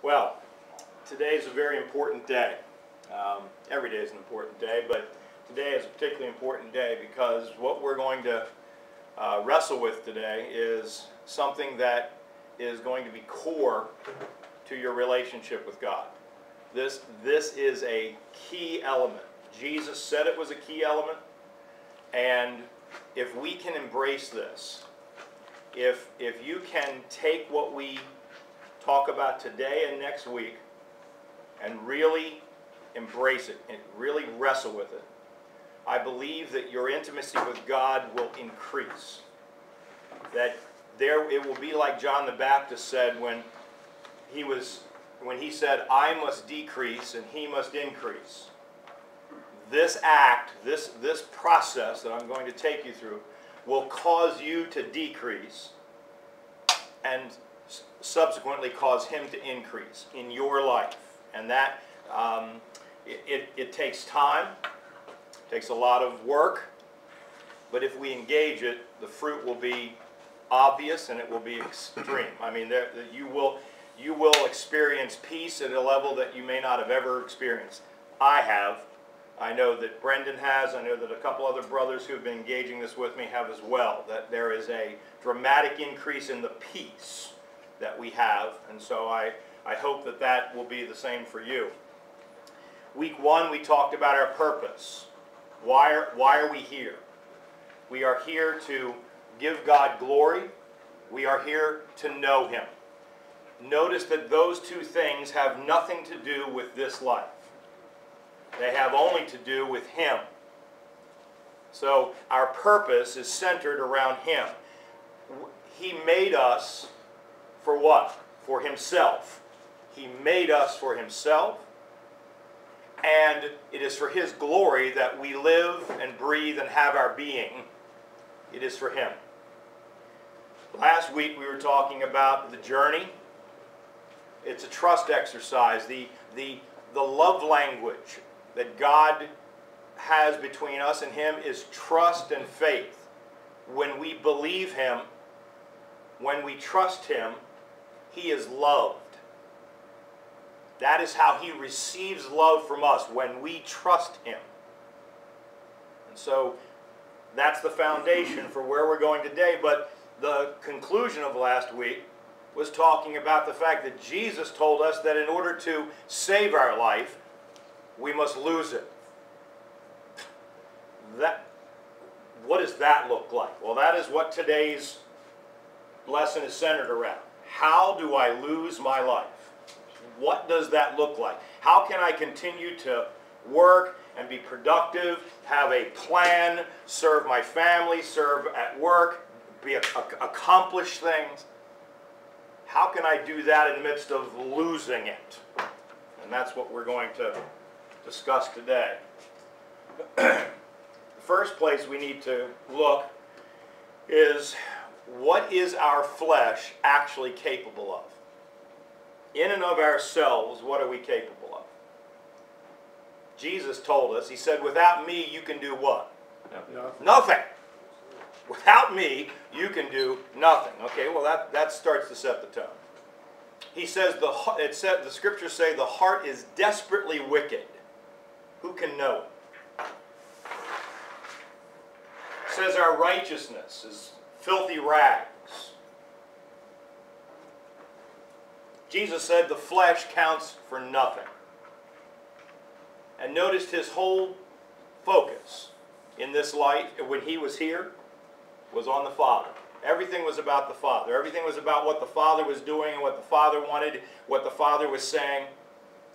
Well, today is a very important day. Every day is an important day, but today is a particularly important day because what we're going to wrestle with today is something that is going to be core to your relationship with God. This is a key element. Jesus said it was a key element, and if we can embrace this, if you can take what we talk about today and next week and really embrace it and really wrestle with it, I believe that your intimacy with God will increase. That it will be like John the Baptist said when he said, "I must decrease and he must increase." This act, this process that I'm going to take you through will cause you to decrease and subsequently cause him to increase in your life. And that it takes time, it takes a lot of work, but if we engage it, the fruit will be obvious and it will be extreme. I mean, you will experience peace at a level that you may not have ever experienced. I have. I know that Brendan has. I know that a couple other brothers who have been engaging this with me have as well. That there is a dramatic increase in the peace that we have. And so I hope that that will be the same for you. Week 1, we talked about our purpose. Why are we here? We are here to give God glory. We are here to know Him. Notice that those two things have nothing to do with this life. They have only to do with Him. So our purpose is centered around Him. He made us for what? For Himself. He made us for Himself. And it is for His glory that we live and breathe and have our being. It is for Him. Last week we were talking about the journey. It's a trust exercise. The love language that God has between us and Him is trust and faith. When we believe Him, when we trust Him, He is loved. That is how He receives love from us, when we trust Him. And so that's the foundation for where we're going today. But the conclusion of last week was talking about the fact that Jesus told us that in order to save our life, we must lose it. What does that look like? Well, that is what today's lesson is centered around. How do I lose my life? What does that look like? How can I continue to work and be productive, have a plan, serve my family, serve at work, accomplish things? How can I do that in the midst of losing it? And that's what we're going to discuss today. The first place we need to look is, what is our flesh actually capable of? In and of ourselves, what are we capable of? Jesus told us, He said, without me you can do what? Nothing. Without me you can do nothing. Okay, well that starts to set the tone. He says, the scriptures say the heart is desperately wicked. Who can know it? It says our righteousness is filthy rags. Jesus said the flesh counts for nothing. And noticed His whole focus in this life, when He was here, was on the Father. Everything was about the Father. Everything was about what the Father was doing and what the Father wanted, what the Father was saying.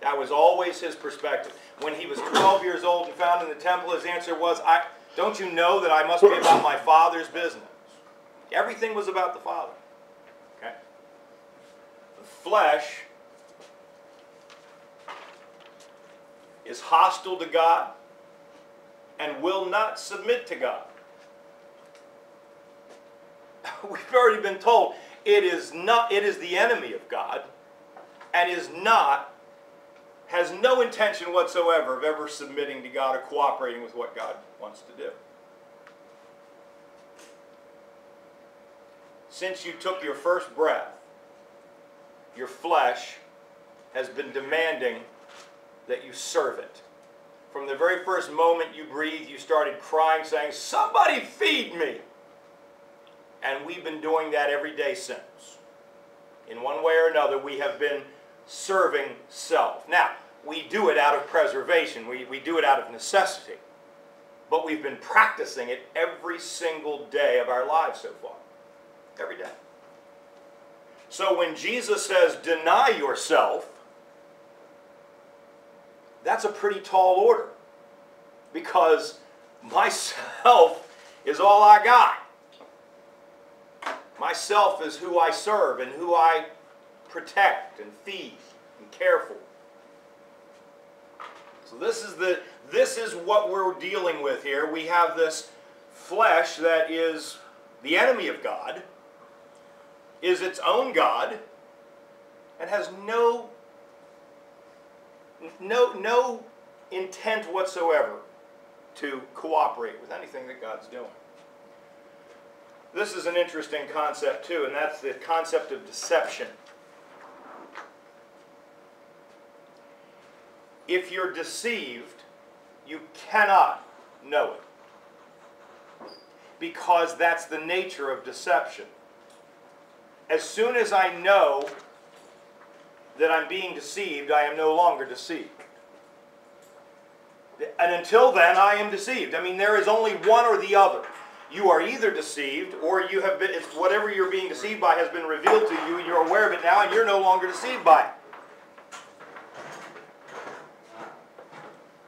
That was always His perspective. When He was 12 years old and found in the temple, His answer was, don't you know that I must be about my Father's business? Everything was about the Father. Okay? The flesh is hostile to God and will not submit to God. We've already been told it is the enemy of God, and has no intention whatsoever of ever submitting to God or cooperating with what God wants to do. Since you took your first breath, your flesh has been demanding that you serve it. From the very first moment you breathed, you started crying, saying, "Somebody feed me!" And we've been doing that every day since. In one way or another, we have been serving self. Now, we do it out of preservation. We do it out of necessity. But we've been practicing it every single day of our lives so far. Every day. So when Jesus says, deny yourself, that's a pretty tall order. Because myself is all I got. Myself is who I serve and who I protect and feed and care for. So this is what we're dealing with here. We have this flesh that is the enemy of God, is its own God, and has no intent whatsoever to cooperate with anything that God's doing. This is an interesting concept too, and that's the concept of deception. If you're deceived, you cannot know it. Because that's the nature of deception. As soon as I know that I'm being deceived, I am no longer deceived. And until then, I am deceived. I mean, there is only one or the other. You are either deceived, or you have been, it's whatever you're being deceived by has been revealed to you, and you're aware of it now, and you're no longer deceived by it.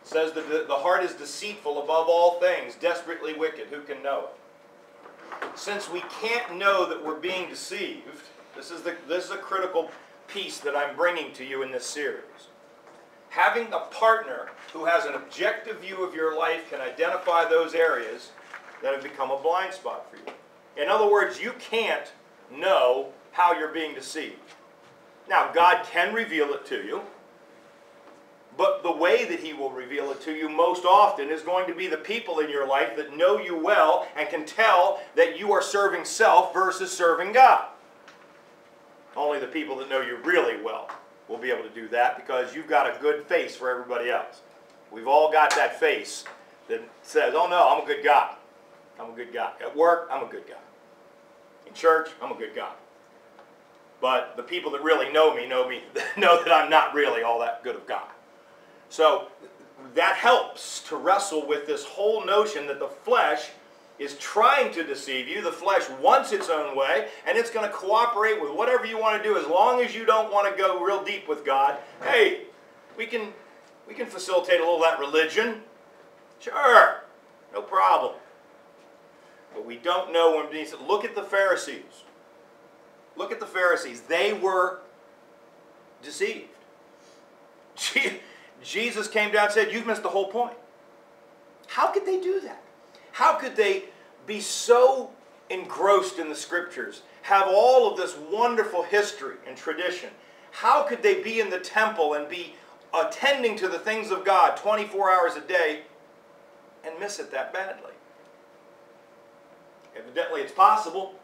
It says that the heart is deceitful above all things, desperately wicked. Who can know it? Since we can't know that we're being deceived, this is a critical piece that I'm bringing to you in this series. Having a partner who has an objective view of your life can identify those areas that have become a blind spot for you. In other words, you can't know how you're being deceived. Now, God can reveal it to you, but the way that He will reveal it to you most often is going to be the people in your life that know you well and can tell that you are serving self versus serving God. Only the people that know you really well will be able to do that, because you've got a good face for everybody else. We've all got that face that says, "Oh no, I'm a good guy. I'm a good guy. At work, I'm a good guy. In church, I'm a good guy." But the people that really know me know that I'm not really all that good of a guy. So that helps to wrestle with this whole notion that the flesh is trying to deceive you. The flesh wants its own way, and it's going to cooperate with whatever you want to do as long as you don't want to go real deep with God. Hey, we can facilitate a little of that religion. Sure, no problem. But we don't know when we look at the Pharisees. Look at the Pharisees. They were deceived. Jesus came down and said, "You've missed the whole point." How could they do that? How could they be so engrossed in the Scriptures, have all of this wonderful history and tradition? How could they be in the temple and be attending to the things of God 24 hours a day and miss it that badly? Evidently it's possible.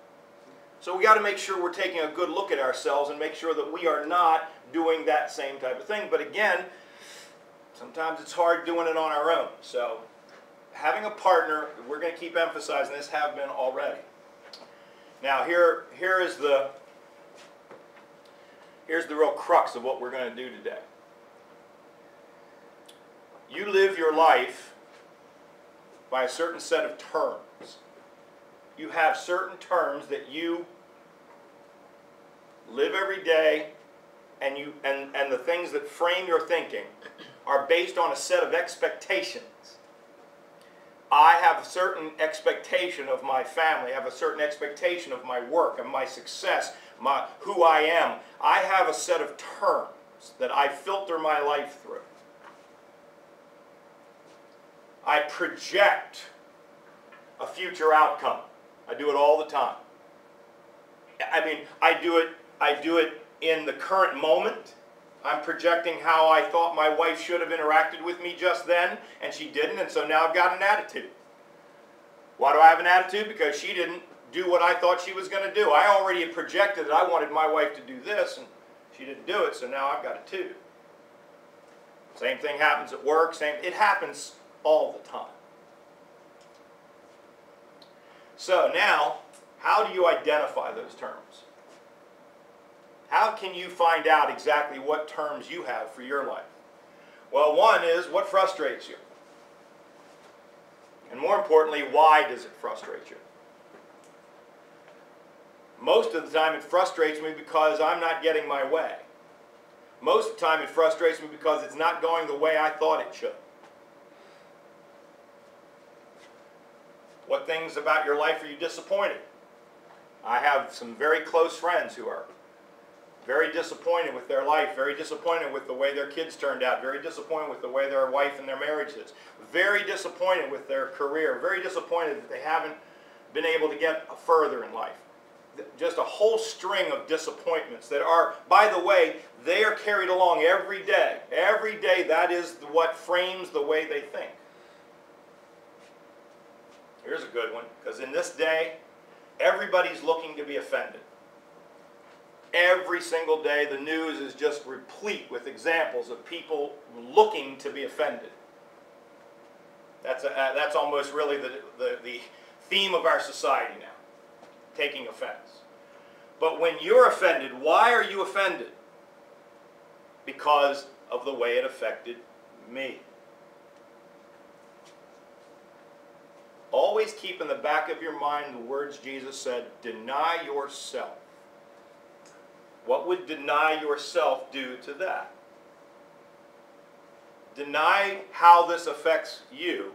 So we got to make sure we're taking a good look at ourselves and make sure that we are not doing that same type of thing. But again, sometimes it's hard doing it on our own. So having a partner, we're going to keep emphasizing this, have been already. Now here's the real crux of what we're going to do today. You live your life by a certain set of terms. You have certain terms that you live every day, and the things that frame your thinking are based on a set of expectations. I have a certain expectation of my family. I have a certain expectation of my work, of my success, who I am. I have a set of terms that I filter my life through. I project a future outcome. I do it all the time. I mean, I do it in the current moment. I'm projecting how I thought my wife should have interacted with me just then, and she didn't, and so now I've got an attitude. Why do I have an attitude? Because she didn't do what I thought she was going to do. I already had projected that I wanted my wife to do this, and She didn't do it, so now I've got to too. Same thing happens at work. It happens all the time. So now, how do you identify those terms? How can you find out exactly what terms you have for your life? Well, one is, what frustrates you? And more importantly, why does it frustrate you? Most of the time it frustrates me because I'm not getting my way. Most of the time it frustrates me because it's not going the way I thought it should. What things about your life are you disappointed? I have some very close friends who are very disappointed with their life, very disappointed with the way their kids turned out, very disappointed with the way their wife and their marriage is, very disappointed with their career, very disappointed that they haven't been able to get further in life. Just a whole string of disappointments that are, by the way, they are carried along every day. Every day, that is what frames the way they think. Here's a good one, because in this day, everybody's looking to be offended. Every single day, the news is just replete with examples of people looking to be offended. That's almost really the theme of our society now, taking offense. But when you're offended, why are you offended? Because of the way it affected me. Always keep in the back of your mind the words Jesus said, deny yourself. What would deny yourself do to that? Deny how this affects you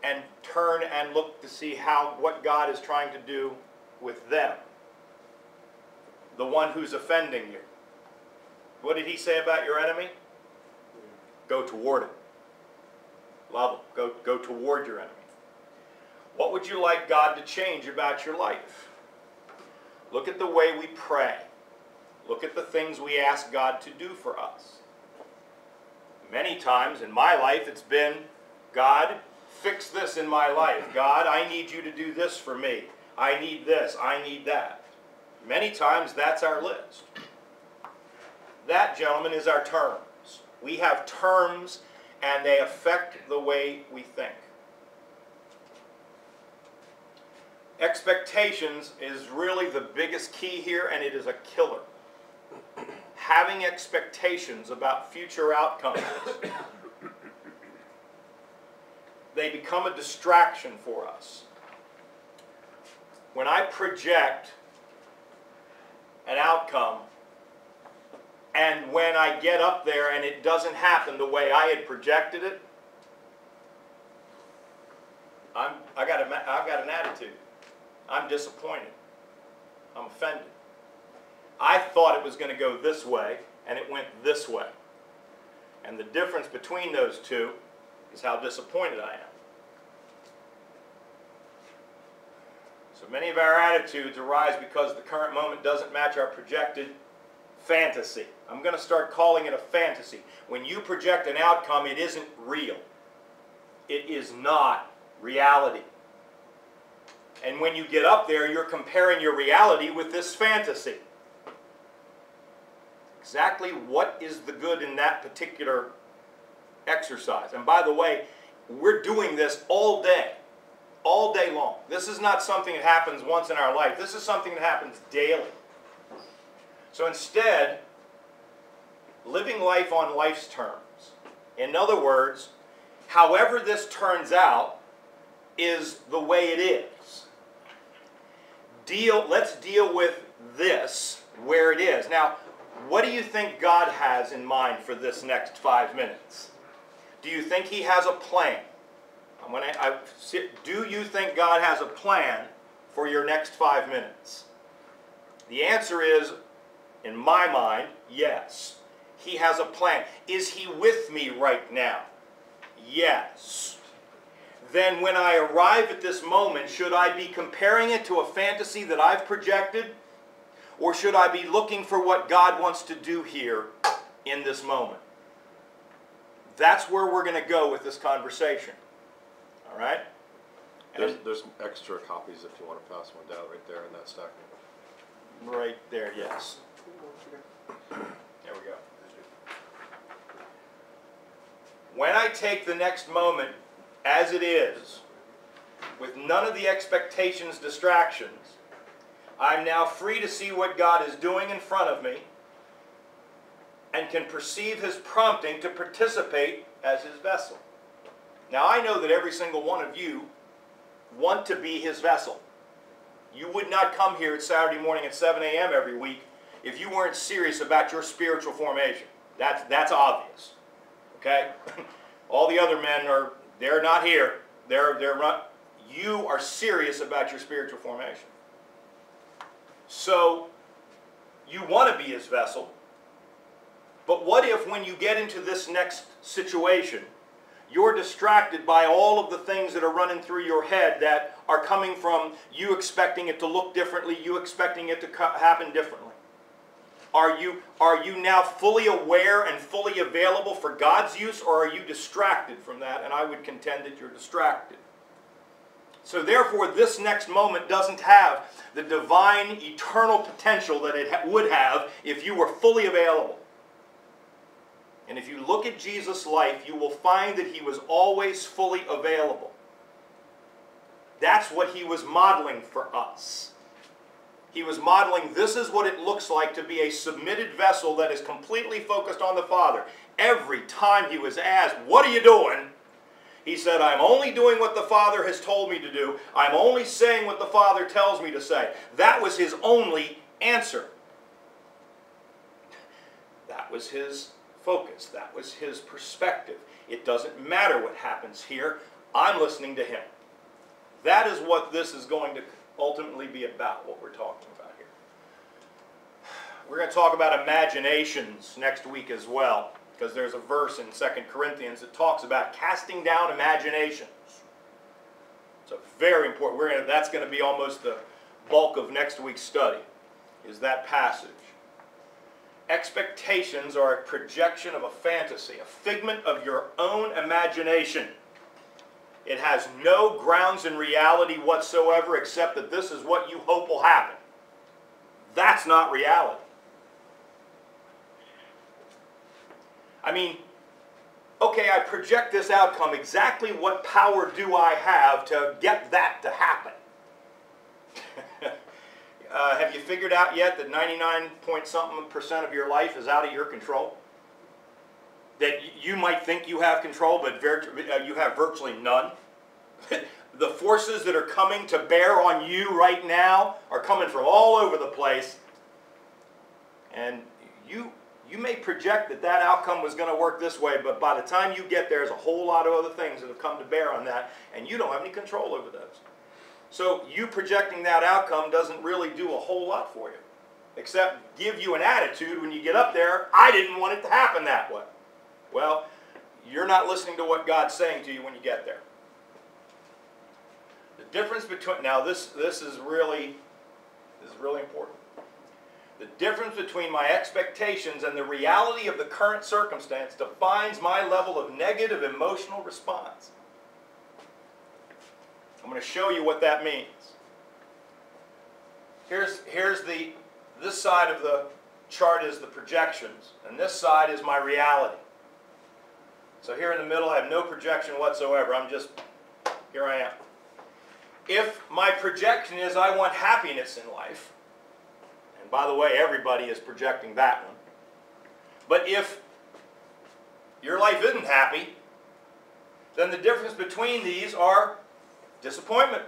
and turn and look to see what God is trying to do with them. The one who's offending you. What did he say about your enemy? Go toward him. Love him. Go toward your enemy. What would you like God to change about your life? Look at the way we pray. Look at the things we ask God to do for us. Many times in my life it's been, God, fix this in my life. God, I need you to do this for me. I need this. I need that. Many times that's our list. That, gentlemen, is our terms. We have terms and they affect the way we think. Expectations is really the biggest key here, and it is a killer. Having expectations about future outcomes, they become a distraction for us. When I project an outcome, and when I get up there and it doesn't happen the way I had projected it, I've got an attitude. I'm disappointed. I'm offended. I thought it was going to go this way, and it went this way. And the difference between those two is how disappointed I am. So many of our attitudes arise because the current moment doesn't match our projected fantasy. I'm going to start calling it a fantasy. When you project an outcome, it isn't real. It is not reality. And when you get up there, you're comparing your reality with this fantasy. Exactly what is the good in that particular exercise? And by the way, we're doing this all day long. This is not something that happens once in our life. This is something that happens daily. So instead, living life on life's terms. In other words, however this turns out is the way it is. Let's deal with this where it is. Now, what do you think God has in mind for this next 5 minutes? Do you think He has a plan? Do you think God has a plan for your next 5 minutes? The answer is, in my mind, yes. He has a plan. Is He with me right now? Yes. Then when I arrive at this moment, should I be comparing it to a fantasy that I've projected? Or should I be looking for what God wants to do here in this moment? That's where we're going to go with this conversation. All right? There's extra copies if you want to pass one down right there in that stack. Right there, yes. There we go. When I take the next moment as it is, with none of the expectations, distractions, I'm now free to see what God is doing in front of me and can perceive His prompting to participate as His vessel. Now I know that every single one of you want to be His vessel. You would not come here at Saturday morning at 7 a.m. every week if you weren't serious about your spiritual formation. That's obvious. Okay? All the other men they're not here. You are serious about your spiritual formation. So, you want to be His vessel. But what if when you get into this next situation, you're distracted by all of the things that are running through your head that are coming from you expecting it to look differently, you expecting it to happen differently? Are you now fully aware and fully available for God's use, or are you distracted from that? And I would contend that you're distracted. So therefore, this next moment doesn't have the divine, eternal potential that it would have if you were fully available. And if you look at Jesus' life, you will find that He was always fully available. That's what He was modeling for us. He was modeling, this is what it looks like to be a submitted vessel that is completely focused on the Father. Every time He was asked, what are you doing? He said, I'm only doing what the Father has told me to do. I'm only saying what the Father tells me to say. That was His only answer. That was His focus. That was His perspective. It doesn't matter what happens here. I'm listening to Him. That is what this is going to ultimately be about, what we're talking about here. We're going to talk about imaginations next week as well, because there's a verse in 2 Corinthians that talks about casting down imaginations. It's a very important, that's going to be almost the bulk of next week's study, is that passage. Expectations are a projection of a fantasy, a figment of your own imagination. It has no grounds in reality whatsoever except that this is what you hope will happen. That's not reality. I mean, okay, I project this outcome. Exactly what power do I have to get that to happen? Have you figured out yet that 99-point-something% of your life is out of your control? That you might think you have control, but you have virtually none. The forces that are coming to bear on you right now are coming from all over the place. And you may project that outcome was going to work this way, but by the time you get there, there's a whole lot of other things that have come to bear on that, and you don't have any control over those. So you projecting that outcome doesn't really do a whole lot for you, except give you an attitude when you get up there, I didn't want it to happen that way. Well, you're not listening to what God's saying to you when you get there. The difference between, now this is really important. The difference between my expectations and the reality of the current circumstance defines my level of negative emotional response. I'm going to show you what that means. Here's this side of the chart is the projections, and this side is my reality. So here in the middle, I have no projection whatsoever. Here I am. If my projection is I want happiness in life, and by the way, everybody is projecting that one, but if your life isn't happy, then the difference between these are disappointment.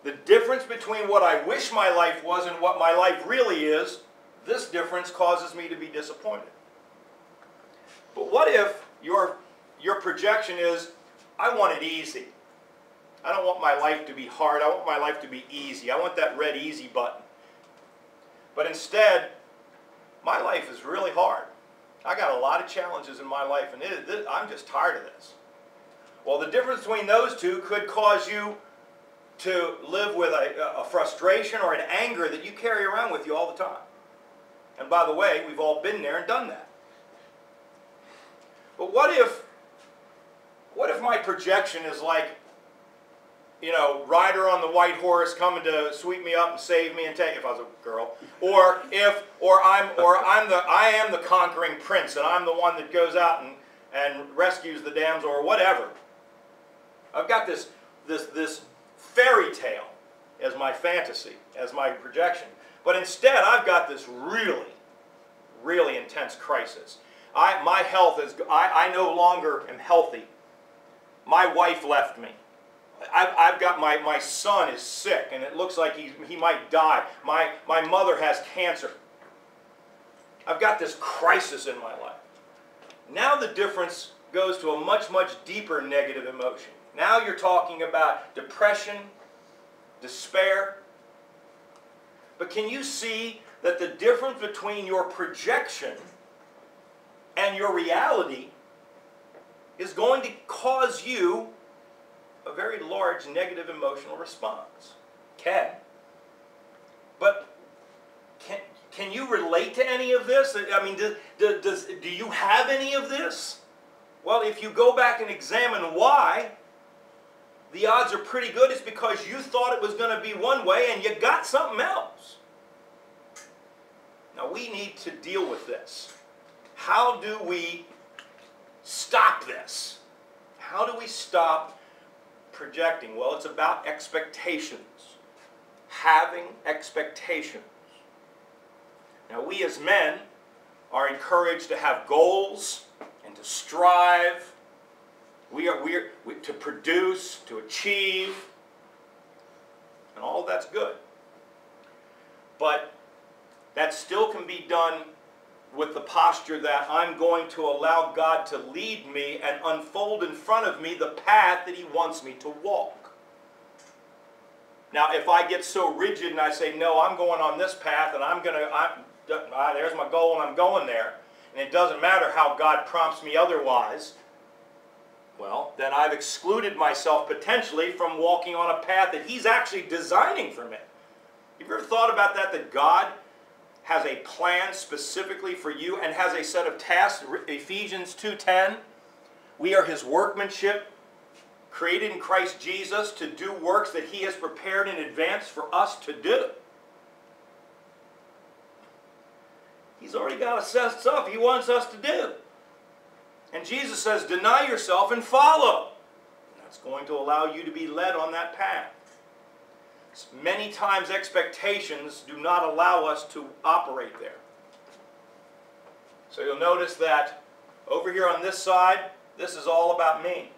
The difference between what I wish my life was and what my life really is, this difference causes me to be disappointed. But what if your projection is, I want it easy. I don't want my life to be hard. I want my life to be easy. I want that red easy button. But instead, my life is really hard. I got a lot of challenges in my life, and I'm just tired of this. Well, the difference between those two could cause you to live with a frustration or an anger that you carry around with you all the time. And by the way, we've all been there and done that. But what if my projection is like, you know, rider on the white horse coming to sweep me up and save me and take, if I was a girl, or I am the conquering prince and I'm the one that goes out and rescues the damsel or whatever. I've got this fairy tale as my fantasy, as my projection. But instead, I've got this really, really intense crisis. My health is, I no longer am healthy. My wife left me. I've got my son is sick and it looks like he might die. My mother has cancer. I've got this crisis in my life. Now the difference goes to a much, much deeper negative emotion. Now you're talking about depression, despair. But can you see that the difference between your projection and your reality is going to cause you a very large negative emotional response? But can you relate to any of this? I mean, do you have any of this? Well, if you go back and examine why, the odds are pretty good it's because you thought it was going to be one way and you got something else. Now we need to deal with this. How do we stop this? How do we stop projecting? Well, it's about expectations. Having expectations. Now we as men are encouraged to have goals and to strive. We are to produce, to achieve, and all of that's good. But that still can be done with the posture that I'm going to allow God to lead me and unfold in front of me the path that He wants me to walk. Now, if I get so rigid and I say, no, I'm going on this path and there's my goal and I'm going there, and it doesn't matter how God prompts me otherwise, well, then I've excluded myself potentially from walking on a path that He's actually designing for me. Have you ever thought about that? That God has a plan specifically for you and has a set of tasks. Ephesians 2:10, we are His workmanship, created in Christ Jesus to do works that He has prepared in advance for us to do. He's already got a set of stuff He wants us to do. And Jesus says, deny yourself and follow. That's going to allow you to be led on that path. Many times expectations do not allow us to operate there. So you'll notice that over here on this side, this is all about me.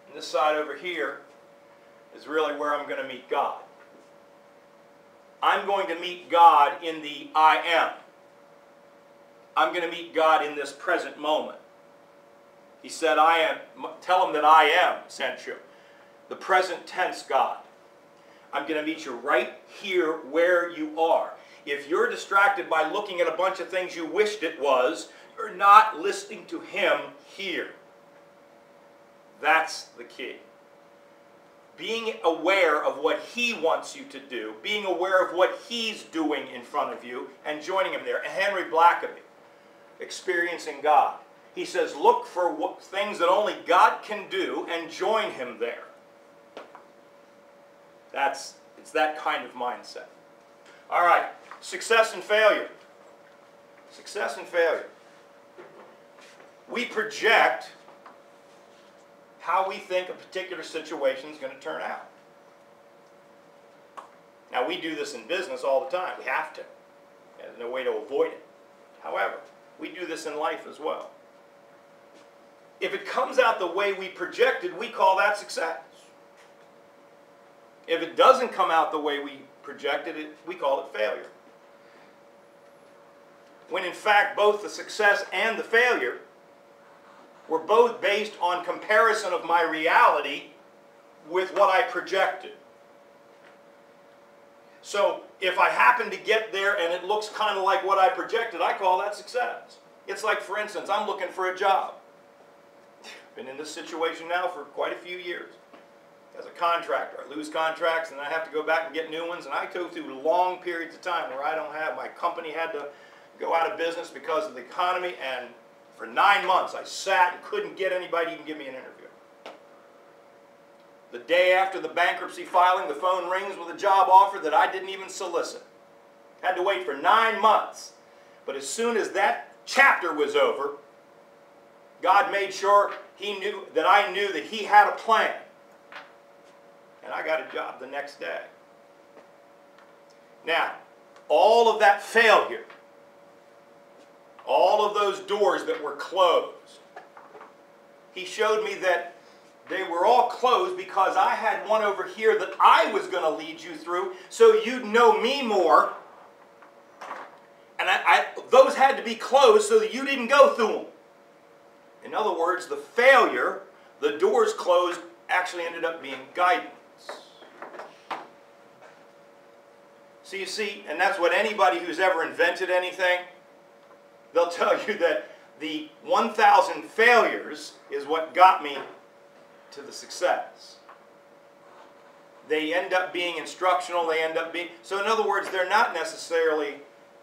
And this side over here is really where I'm going to meet God. I'm going to meet God in the I am. I'm going to meet God in this present moment. He said, I am. Tell Him that I am sent you. The present tense God. I'm going to meet you right here where you are. If you're distracted by looking at a bunch of things you wished it was, you're not listening to Him here. That's the key. Being aware of what He wants you to do, being aware of what He's doing in front of you, and joining Him there. Henry Blackaby, Experiencing God. He says, look for things that only God can do and join Him there. It's that kind of mindset. All right, success and failure. Success and failure. We project how we think a particular situation is going to turn out. Now, we do this in business all the time. We have to. There's no way to avoid it. However, we do this in life as well. If it comes out the way we projected, we call that success. If it doesn't come out the way we projected it, we call it failure. When in fact, both the success and the failure were both based on comparison of my reality with what I projected. So if I happen to get there and it looks kind of like what I projected, I call that success. It's like, for instance, I'm looking for a job. Been in this situation now for quite a few years. As a contractor, I lose contracts and I have to go back and get new ones, and I go through long periods of time where I don't have, my company had to go out of business because of the economy, and for 9 months I sat and couldn't get anybody to even give me an interview. The day after the bankruptcy filing, the phone rings with a job offer that I didn't even solicit. Had to wait for 9 months. But as soon as that chapter was over, God made sure He knew that I knew that He had a plan. And I got a job the next day. Now, all of that failure, all of those doors that were closed, He showed me that they were all closed because I had one over here that I was going to lead you through so you'd know me more. And those had to be closed so that you didn't go through them. In other words, the failure, the doors closed, actually ended up being guidance. So you see, and that's what anybody who's ever invented anything, they'll tell you that the 1,000 failures is what got me to the success. They end up being instructional, they end up being... So in other words, they're not necessarily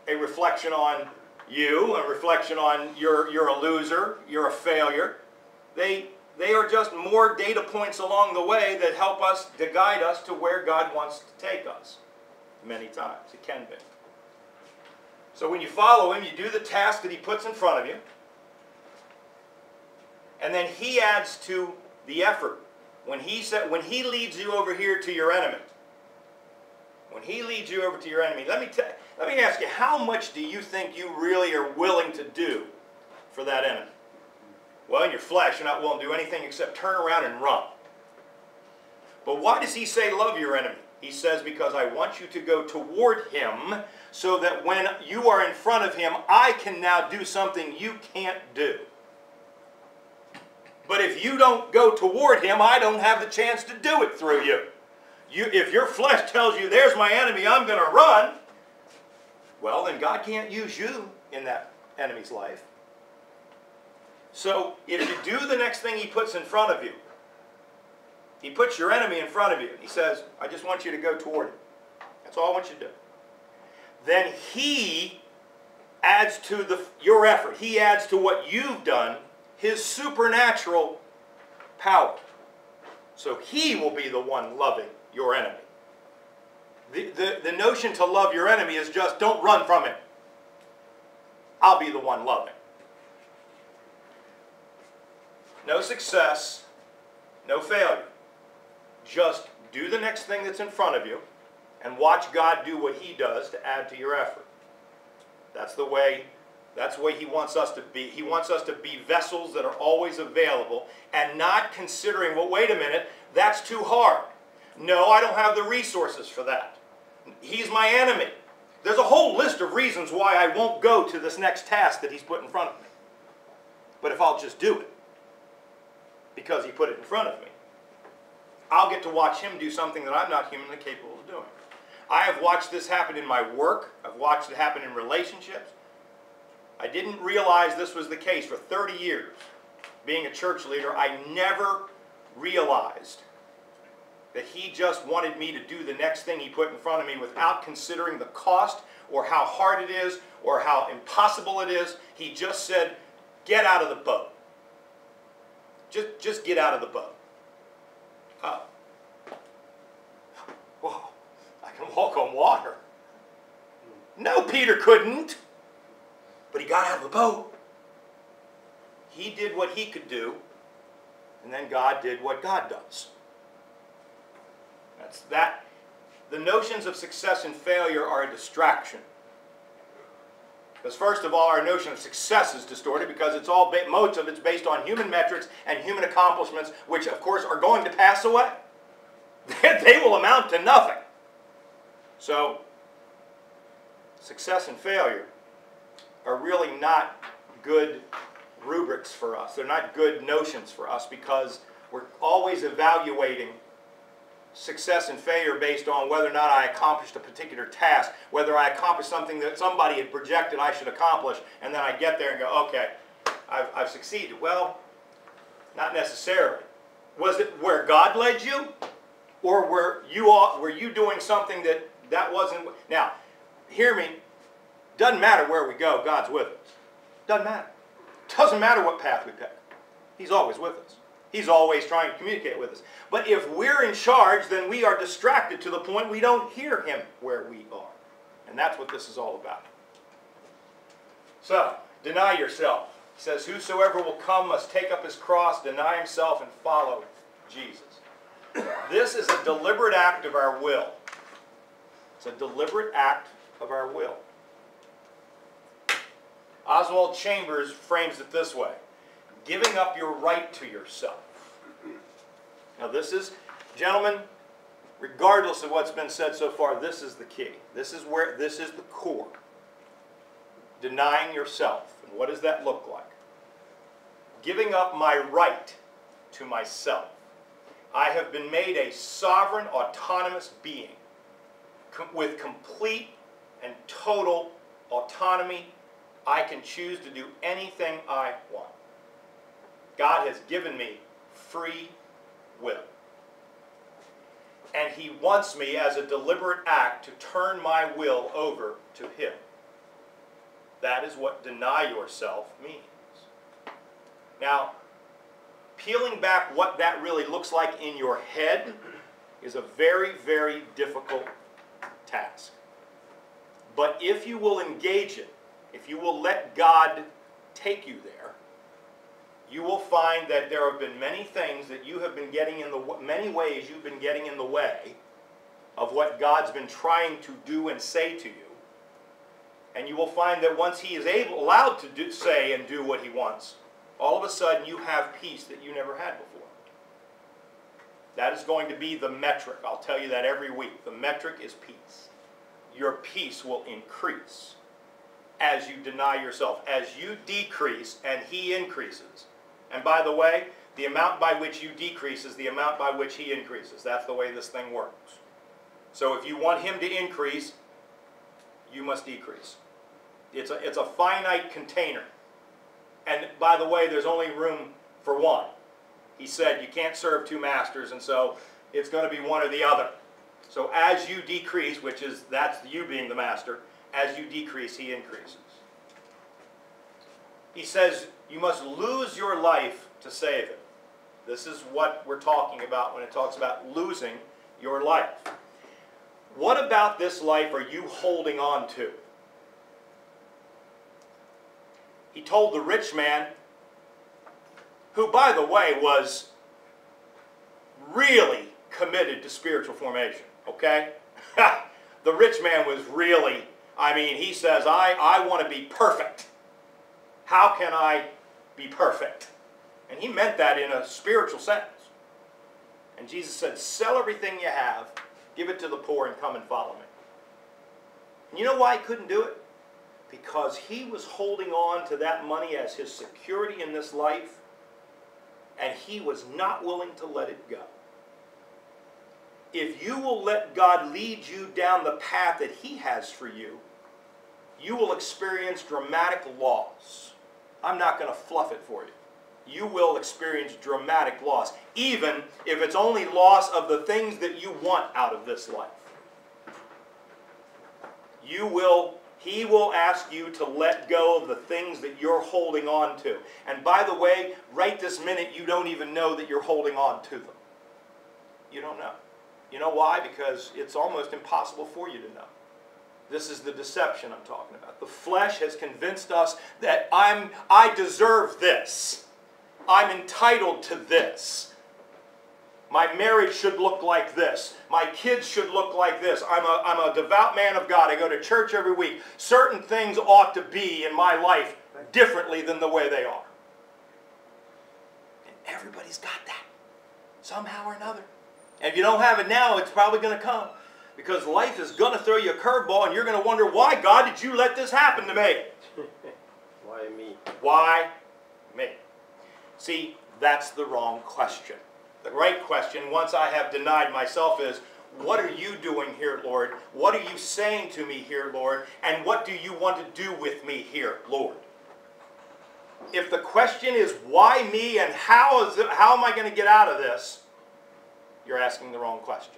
a reflection on you, a reflection on you're a loser, you're a failure. They are just more data points along the way that help us, to guide us to where God wants to take us. Many times, it can be. So when you follow Him, you do the task that He puts in front of you. And then He adds to the effort. When He leads you over here to your enemy, when He leads you over to your enemy, let me ask you, how much do you think you really are willing to do for that enemy? Well, in your flesh, you're not willing to do anything except turn around and run. But why does He say love your enemy? He says, because I want you to go toward Him so that when you are in front of Him, I can now do something you can't do. But if you don't go toward Him, I don't have the chance to do it through you. If your flesh tells you, there's my enemy, I'm going to run, well, then God can't use you in that enemy's life. So if you do the next thing He puts in front of you, He puts your enemy in front of you. He says, I just want you to go toward him. That's all I want you to do. Then He adds to your effort. He adds to what you've done His supernatural power. So He will be the one loving your enemy. The notion to love your enemy is just don't run from him. I'll be the one loving. No success, no failure. Just do the next thing that's in front of you and watch God do what He does to add to your effort. That's the way He wants us to be. He wants us to be vessels that are always available and not considering, well, wait a minute, that's too hard. No, I don't have the resources for that. He's my enemy. There's a whole list of reasons why I won't go to this next task that He's put in front of me. But if I'll just do it, because He put it in front of me, I'll get to watch Him do something that I'm not humanly capable of doing. I have watched this happen in my work. I've watched it happen in relationships. I didn't realize this was the case for 30 years. Being a church leader, I never realized that He just wanted me to do the next thing He put in front of me without considering the cost or how hard it is or how impossible it is. He just said, get out of the boat. Just get out of the boat. Whoa, I can walk on water. No, Peter couldn't. But he got out of the boat. He did what he could do, and then God did what God does. That's that. The notions of success and failure are a distraction. Because first of all, our notion of success is distorted because it's all most of it's based on human metrics and human accomplishments, which of course are going to pass away. They will amount to nothing. So, success and failure are really not good rubrics for us. They're not good notions for us because we're always evaluating success and failure based on whether or not I accomplished a particular task, whether I accomplished something that somebody had projected I should accomplish, and then I get there and go, okay, I've succeeded. Well, not necessarily. Was it where God led you? Or were you doing something that wasn't? Now, hear me. Doesn't matter where we go, God's with us. Doesn't matter. Doesn't matter what path we pick. He's always with us. He's always trying to communicate with us. But if we're in charge, then we are distracted to the point we don't hear him where we are. And that's what this is all about. So, deny yourself. He says, whosoever will come must take up his cross, deny himself, and follow Jesus. This is a deliberate act of our will. It's a deliberate act of our will. Oswald Chambers frames it this way: giving up your right to yourself. Now this is, gentlemen, regardless of what's been said so far, this is the key. This is the core. Denying yourself. And what does that look like? Giving up my right to myself. I have been made a sovereign, autonomous being with complete and total autonomy. I can choose to do anything I want. God has given me free will. And he wants me, as a deliberate act, to turn my will over to him. That is what deny yourself means. Now, peeling back what that really looks like in your head is a very, very difficult task. But if you will engage it, if you will let God take you there, you will find that there have been many things that you have been getting in the many ways you've been getting in the way of what God's been trying to do and say to you. And you will find that once he is allowed to say and do what he wants, all of a sudden you have peace that you never had before. That is going to be the metric. I'll tell you that every week. The metric is peace. Your peace will increase as you deny yourself, as you decrease and he increases. And by the way, the amount by which you decrease is the amount by which he increases. That's the way this thing works. So if you want him to increase, you must decrease. It's a finite container. And by the way, there's only room for one. He said you can't serve two masters, and so it's going to be one or the other. So as you decrease, that's you being the master, as you decrease, he increases. He says you must lose your life to save it. This is what we're talking about when it talks about losing your life. What about this life are you holding on to? He told the rich man, who, by the way, was really committed to spiritual formation, okay? The rich man was really, he says, I want to be perfect. How can I be perfect? And he meant that in a spiritual sense. And Jesus said, sell everything you have, give it to the poor, and come and follow me. And you know why he couldn't do it? Because he was holding on to that money as his security in this life, and he was not willing to let it go. If you will let God lead you down the path that he has for you, you will experience dramatic loss. I'm not going to fluff it for you. You will experience dramatic loss, even if it's only loss of the things that you want out of this life. He will ask you to let go of the things that you're holding on to. And by the way, right this minute, you don't even know that you're holding on to them. You don't know. You know why? Because it's almost impossible for you to know. This is the deception I'm talking about. The flesh has convinced us that I deserve this. I'm entitled to this. My marriage should look like this. My kids should look like this. I'm a devout man of God. I go to church every week. Certain things ought to be in my life differently than the way they are. And everybody's got that, somehow or another. And if you don't have it now, it's probably going to come. Because life is going to throw you a curveball, and you're going to wonder, why, God, did you let this happen to me? Why me? Why me? See, that's the wrong question. The right question, once I have denied myself, is, what are you doing here, Lord? What are you saying to me here, Lord? And what do you want to do with me here, Lord? If the question is, why me, and how am I going to get out of this? You're asking the wrong questions.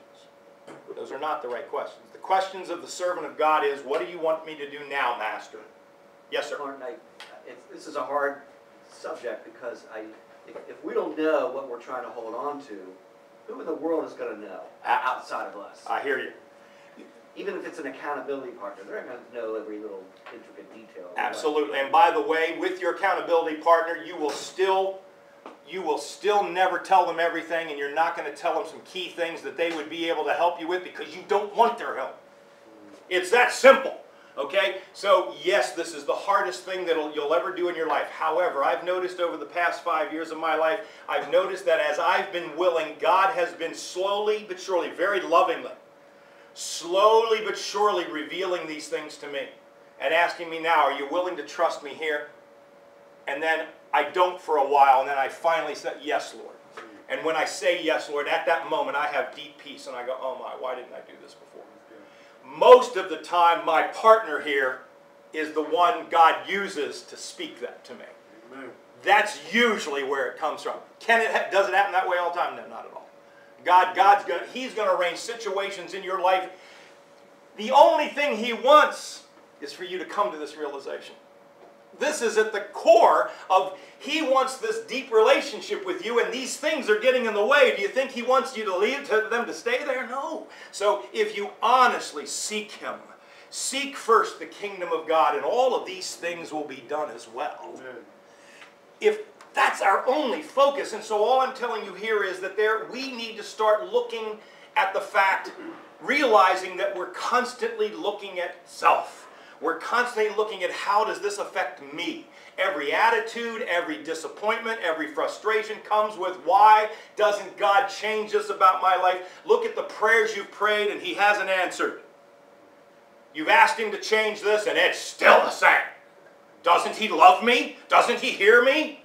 Those are not the right questions. The questions of the servant of God is, what do you want me to do now, Master? Yes, sir. Martin, this is a hard subject because if we don't know what we're trying to hold on to, who in the world is going to know outside of us? I hear you. Even if it's an accountability partner, they're not going to know every little intricate detail. Absolutely. And by the way, with your accountability partner, you will still never tell them everything, and you're not going to tell them some key things that they would be able to help you with because you don't want their help. It's that simple. Okay? So, yes, this is the hardest thing that you'll ever do in your life. However, I've noticed over the past 5 years of my life, I've noticed that as I've been willing, God has been slowly but surely, very lovingly, slowly but surely revealing these things to me and asking me now, are you willing to trust me here? And then I don't for a while, and then I finally said, yes, Lord. And when I say yes, Lord, at that moment I have deep peace, and I go, oh my, why didn't I do this before? Most of the time, my partner here is the one God uses to speak that to me. Amen. That's usually where it comes from. Does it happen that way all the time? No, not at all. He's going to arrange situations in your life. The only thing He wants is for you to come to this realization. This is at the core of He wants this deep relationship with you, and these things are getting in the way. Do you think He wants you to leave them to stay there? No. So if you honestly seek Him, seek first the kingdom of God, and all of these things will be done as well. Amen. If that's our only focus, and so all I'm telling you here is that we need to start looking at the fact, realizing that we're constantly looking at self. We're constantly looking at how does this affect me. Every attitude, every disappointment, every frustration comes with why doesn't God change this about my life? Look at the prayers you've prayed and He hasn't answered. You've asked Him to change this and it's still the same. Doesn't He love me? Doesn't He hear me?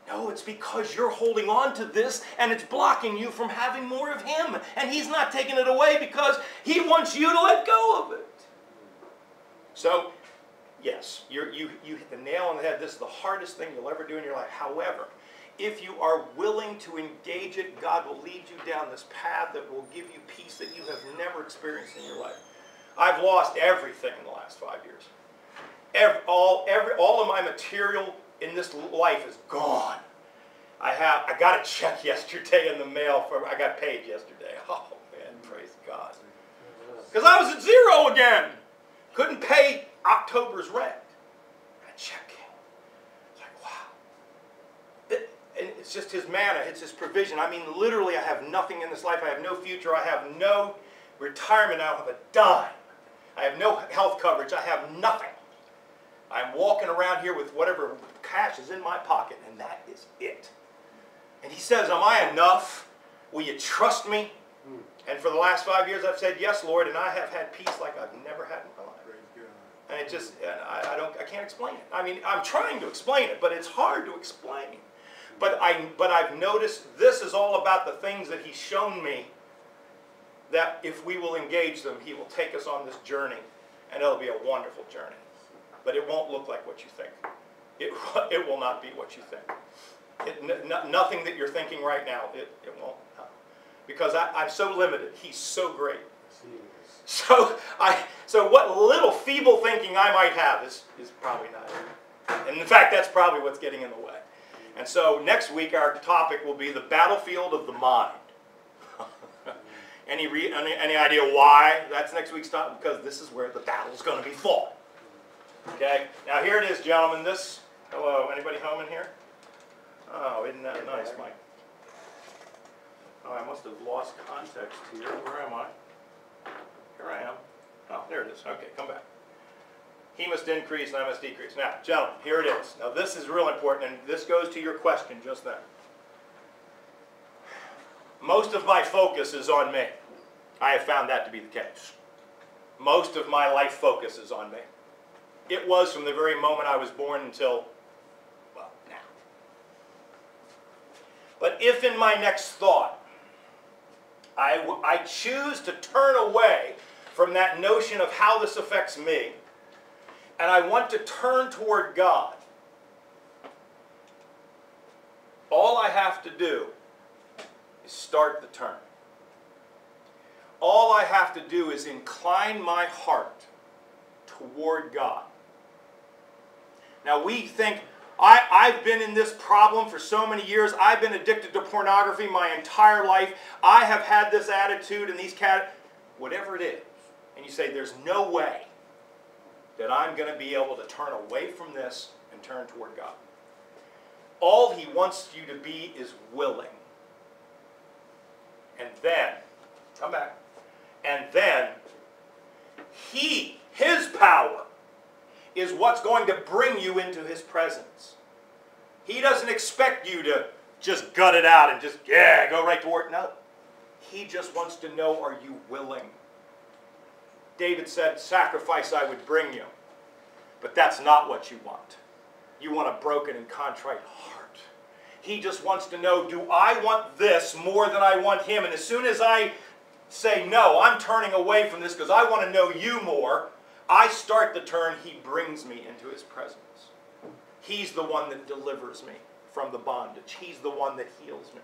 No, it's because you're holding on to this and it's blocking you from having more of Him. And He's not taking it away because He wants you to let go of it. So, yes, you hit the nail on the head. This is the hardest thing you'll ever do in your life. However, if you are willing to engage it, God will lead you down this path that will give you peace that you have never experienced in your life. I've lost everything in the last 5 years. All of my material in this life is gone. I got a check yesterday in the mail. I got paid yesterday. Oh, man, praise God. Because I was at zero again. Couldn't pay October's rent. A check came. It's like, wow. And it's just His manna. It's His provision. I mean, literally, I have nothing in this life. I have no future. I have no retirement. I don't have a dime. I have no health coverage. I have nothing. I'm walking around here with whatever cash is in my pocket, and that is it. And He says, am I enough? Will you trust me? And for the last 5 years, I've said, yes, Lord, and I have had peace like I've never had in my life. And it just, I can't explain it. I mean, I'm trying to explain it, but it's hard to explain. But I've noticed this is all about the things that He's shown me, that if we will engage them, He will take us on this journey, and it'll be a wonderful journey. But it won't look like what you think. It will not be what you think. Nothing that you're thinking right now, it won't. Because I'm so limited. He's so great. So what little feeble thinking I might have is probably not it. And in fact, that's probably what's getting in the way. And so next week our topic will be the battlefield of the mind. Any idea why that's next week's topic? Because this is where the battle's going to be fought. Okay? Now here it is, gentlemen. Hello, anybody home in here? Oh, isn't that nice, Mike? Oh, I must have lost context here. Where am I? Here I am. Oh, there it is. Okay, come back. He must increase and I must decrease. Now, gentlemen, here it is. Now, this is real important, and this goes to your question just then. Most of my focus is on me. I have found that to be the case. Most of my life focus is on me. It was from the very moment I was born until, well, now. But if in my next thought, I choose to turn away from that notion of how this affects me, and I want to turn toward God, all I have to do is start the turn. All I have to do is incline my heart toward God. Now we think, I've been in this problem for so many years. I've been addicted to pornography my entire life. I have had this attitude and these whatever it is. And you say, there's no way that I'm going to be able to turn away from this and turn toward God. All He wants you to be is willing. And then, come back, and then His power is what's going to bring you into His presence. He doesn't expect you to just gut it out and just, yeah, go right to work. No. He just wants to know, are you willing? David said, sacrifice I would bring you. But that's not what you want. You want a broken and contrite heart. He just wants to know, do I want this more than I want Him? And as soon as I say, no, I'm turning away from this because I want to know you more, I start the turn, He brings me into His presence. He's the one that delivers me from the bondage. He's the one that heals me.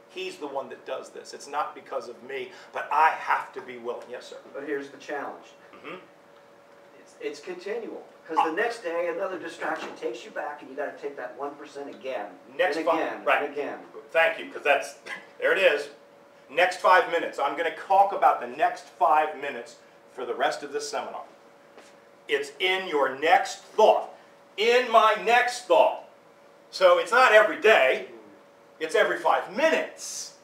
He's the one that does this. It's not because of me, but I have to be willing. Yes, sir. But here's the challenge. It's continual. Because the next day, another distraction takes you back, and you got to take that 1% again, and again, right. and again. Thank you, because that's, there it is. Next 5 minutes. I'm going to talk about the next 5 minutes for the rest of this seminar. It's in your next thought. In my next thought. So it's not every day. It's every 5 minutes.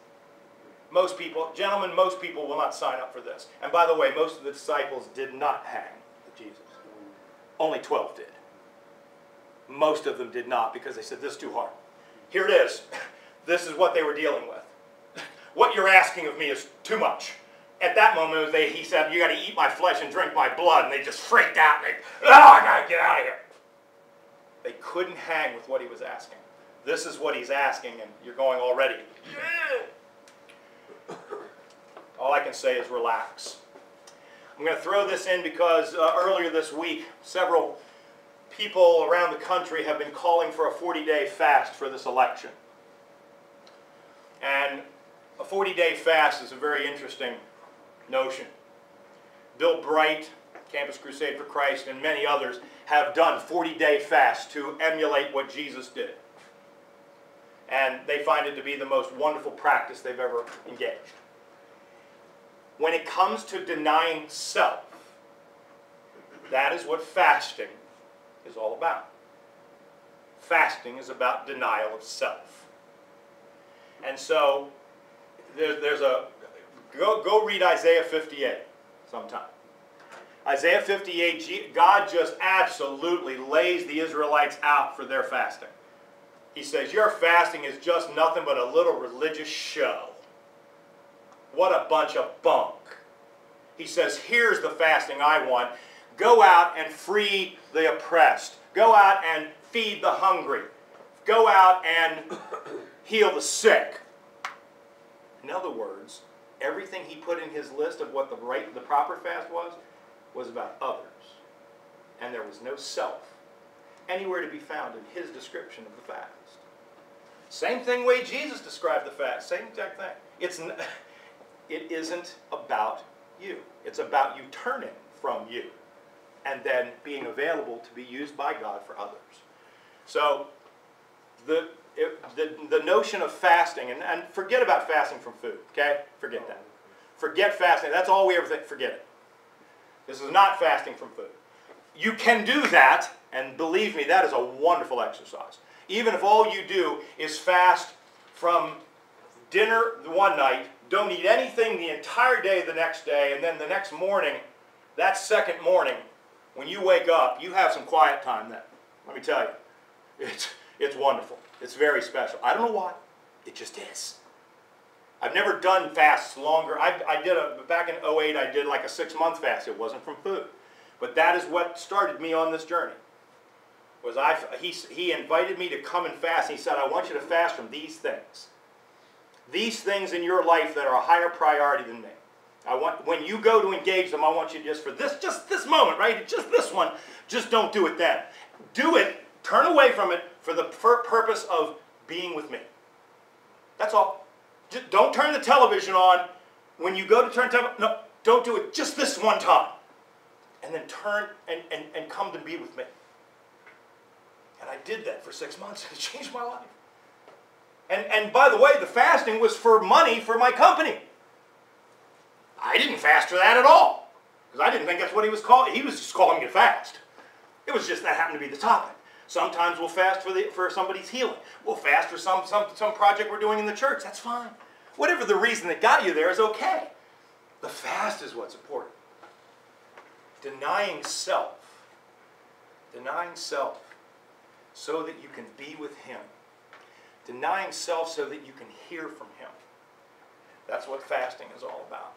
Most people, gentlemen, most people will not sign up for this. And by the way, most of the disciples did not hang with Jesus. Only 12 did. Most of them did not because they said, this is too hard. Here it is. This is what they were dealing with. What you're asking of me is too much. At that moment, he said, you got to eat my flesh and drink my blood. And they just freaked out. And they, I got to get out of here. They couldn't hang with what he was asking. This is what he's asking, and you're going already. All I can say is relax. I'm going to throw this in because earlier this week, several people around the country have been calling for a 40-day fast for this election. And a 40-day fast is a very interesting notion. Bill Bright, Campus Crusade for Christ, and many others have done 40-day fasts to emulate what Jesus did. And they find it to be the most wonderful practice they've ever engaged. When it comes to denying self, that is what fasting is all about. Fasting is about denial of self. And so, there's a, go read Isaiah 58 sometime. Isaiah 58, God just absolutely lays the Israelites out for their fasting. He says, your fasting is just nothing but a little religious show. What a bunch of bunk. He says, here's the fasting I want. Go out and free the oppressed. Go out and feed the hungry. Go out and heal the sick. In other words, everything he put in his list of what the proper fast was about others. And there was no self anywhere to be found in his description of the fast. Same thing way Jesus described the fast. Same exact thing. It isn't about you. It's about you turning from you and then being available to be used by God for others. So the notion of fasting, and forget about fasting from food, okay? Forget that. Forget fasting. That's all we ever think. Forget it. This is not fasting from food. You can do that, and believe me, that is a wonderful exercise. Even if all you do is fast from dinner one night, don't eat anything the entire day the next day, and then the next morning, that second morning, when you wake up, you have some quiet time then. Let me tell you, it's wonderful. It's very special. I don't know why. It just is. I've never done fasts longer. Back in 2008, I did like a 6-month fast. It wasn't from food. But that is what started me on this journey. He invited me to come and fast. He said, I want you to fast from these things. These things in your life that are a higher priority than me. When you go to engage them, I want you just this moment, right? Just this one, just don't do it then. Do it, turn away from it for the purpose of being with me. That's all. Just don't turn the television on when you go to turn television. No, don't do it just this one time. And then turn and come to be with me. And I did that for 6 months, and it changed my life. And by the way, the fasting was for money for my company. I didn't fast for that at all, because I didn't think that's what he was calling. He was just calling me to fast. It was just that happened to be the topic. Sometimes we'll fast for somebody's healing. We'll fast for some project we're doing in the church. That's fine. Whatever the reason that got you there is okay. The fast is what's important. Denying self. Denying self so that you can be with Him. Denying self so that you can hear from Him. That's what fasting is all about.